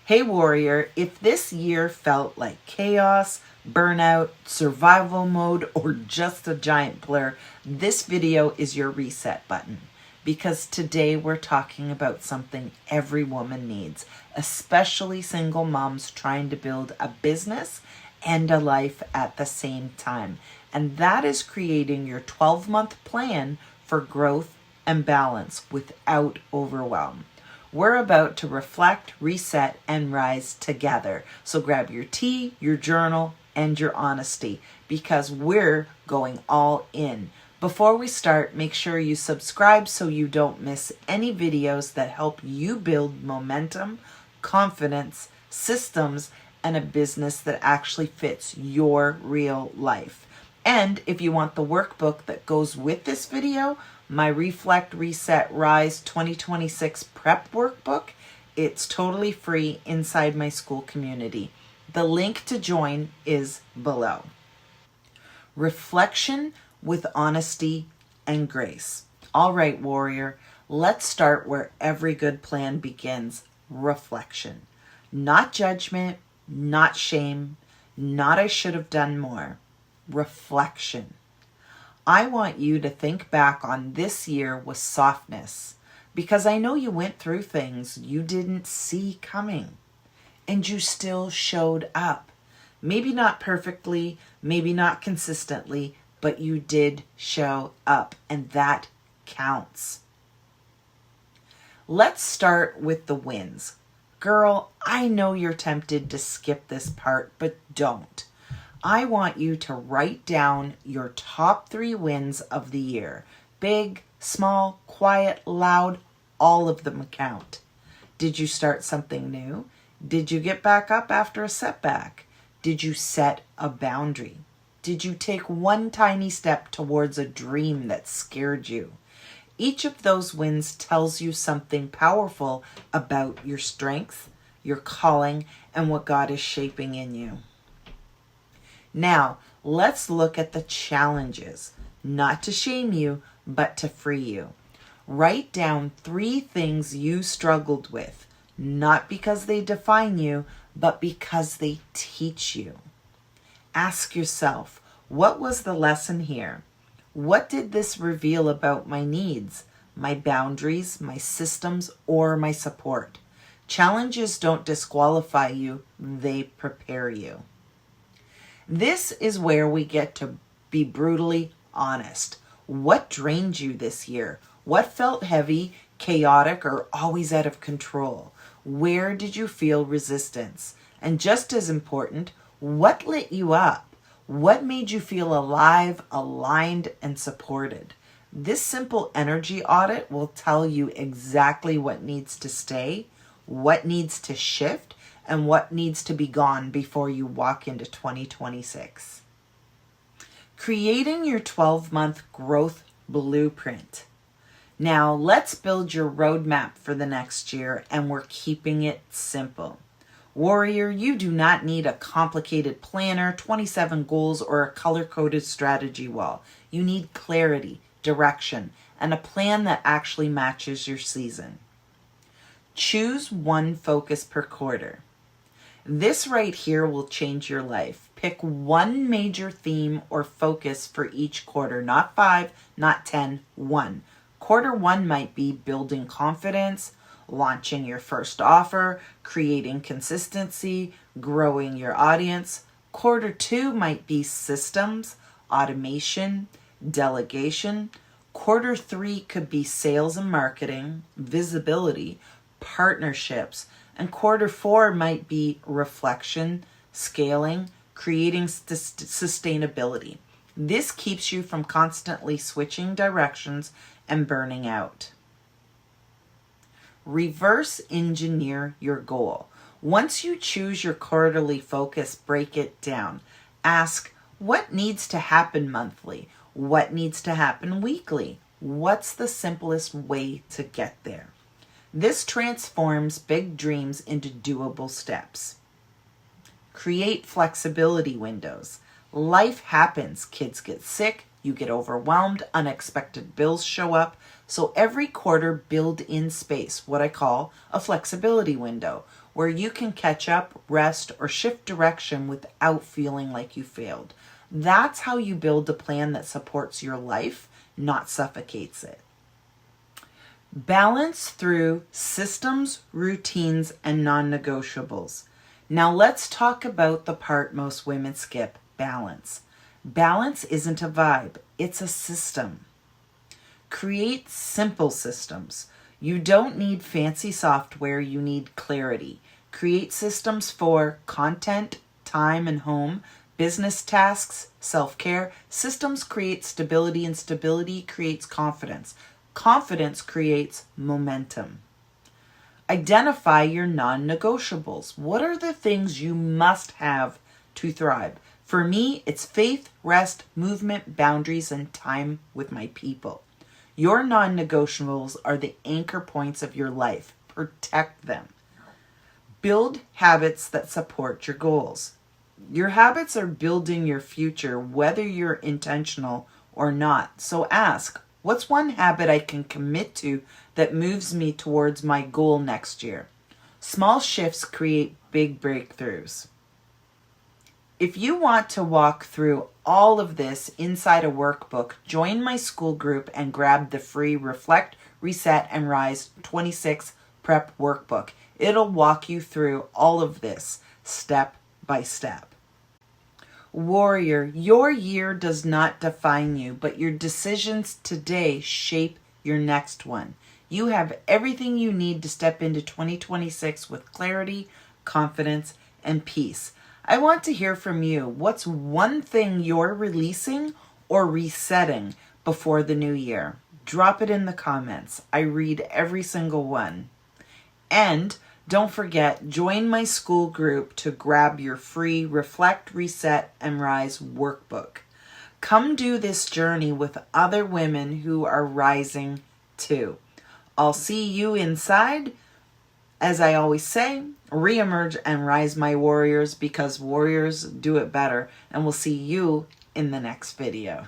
Hey warrior, if this year felt like chaos, burnout, survival mode, or just a giant blur, this video is your reset button. Because today we're talking about something every woman needs, especially single moms trying to build a business and a life at the same time. And that is creating your 12-month plan for growth and balance without overwhelm. We're about to reflect, reset, and rise together. So grab your tea, your journal, and your honesty, because we're going all in. Before we start, make sure you subscribe so you don't miss any videos that help you build momentum, confidence, systems, and a business that actually fits your real life. And if you want the workbook that goes with this video, my Reflect, Reset, Rise 2026 prep workbook, it's totally free inside my Skool community. The link to join is below. Reflection with honesty and grace. All right, warrior, let's start where every good plan begins. Reflection. Not judgment, not shame, not I should have done more. Reflection. I want you to think back on this year with softness, because I know you went through things you didn't see coming, and you still showed up. Maybe not perfectly, maybe not consistently, but you did show up, and that counts. Let's start with the wins. Girl, I know you're tempted to skip this part, but don't. I want you to write down your top 3 wins of the year. Big, small, quiet, loud, all of them count. Did you start something new? Did you get back up after a setback? Did you set a boundary? Did you take one tiny step towards a dream that scared you? Each of those wins tells you something powerful about your strength, your calling, and what God is shaping in you. Now, let's look at the challenges, not to shame you, but to free you. Write down 3 things you struggled with, not because they define you, but because they teach you. Ask yourself, what was the lesson here? What did this reveal about my needs, my boundaries, my systems, or my support? Challenges don't disqualify you, they prepare you. This is where we get to be brutally honest. What drained you this year? What felt heavy, chaotic, or always out of control? Where did you feel resistance? And just as important, what lit you up? What made you feel alive, aligned, and supported? This simple energy audit will tell you exactly what needs to stay, what needs to shift, and what needs to be gone before you walk into 2026. Creating your 12-month growth blueprint. Now, let's build your roadmap for the next year, and we're keeping it simple. Warrior, you do not need a complicated planner, 27 goals, or a color-coded strategy wall. You need clarity, direction, and a plan that actually matches your season. Choose one focus per quarter. This right here will change your life. Pick one major theme or focus for each quarter, not 5, not 10, 1. Quarter 1 might be building confidence, launching your first offer, creating consistency, growing your audience. Quarter 2 might be systems, automation, delegation. Quarter 3 could be sales and marketing, visibility, partnerships. And quarter 4 might be reflection, scaling, creating sustainability. This keeps you from constantly switching directions and burning out. Reverse engineer your goal. Once you choose your quarterly focus, break it down. Ask, what needs to happen monthly? What needs to happen weekly? What's the simplest way to get there? This transforms big dreams into doable steps. Create flexibility windows. Life happens. Kids get sick, You get overwhelmed, unexpected bills show up. So every quarter, build in space, what I call a flexibility window, where you can catch up, rest, or shift direction without feeling like you failed. That's how you build a plan that supports your life, not suffocates it. Balance through systems, routines, and non-negotiables. Now let's talk about the part most women skip, balance. Balance isn't a vibe, it's a system. Create simple systems. You don't need fancy software, you need clarity. Create systems for content, time and home, business tasks, self-care. Systems create stability, and stability creates confidence. Confidence creates momentum. Identify your non-negotiables. What are the things you must have to thrive? For me, it's faith, rest, movement, boundaries, and time with my people. Your non-negotiables are the anchor points of your life. Protect them. Build habits that support your goals. Your habits are building your future, whether you're intentional or not. So ask, what's one habit I can commit to that moves me towards my goal next year? Small shifts create big breakthroughs. If you want to walk through all of this inside a workbook, join my Skool group and grab the free Reflect, Reset, and Rise 26 Prep Workbook. It'll walk you through all of this step by step. Warrior, your year does not define you, but your decisions today shape your next one. You have everything you need to step into 2026 with clarity, confidence, and peace. I want to hear from you. What's one thing you're releasing or resetting before the new year? Drop it in the comments. I read every single one. And don't forget, join my Skool group to grab your free Reflect, Reset, and Rise workbook. Come do this journey with other women who are rising too. I'll see you inside. As I always say, reemerge and rise, my warriors, because warriors do it better. And we'll see you in the next video.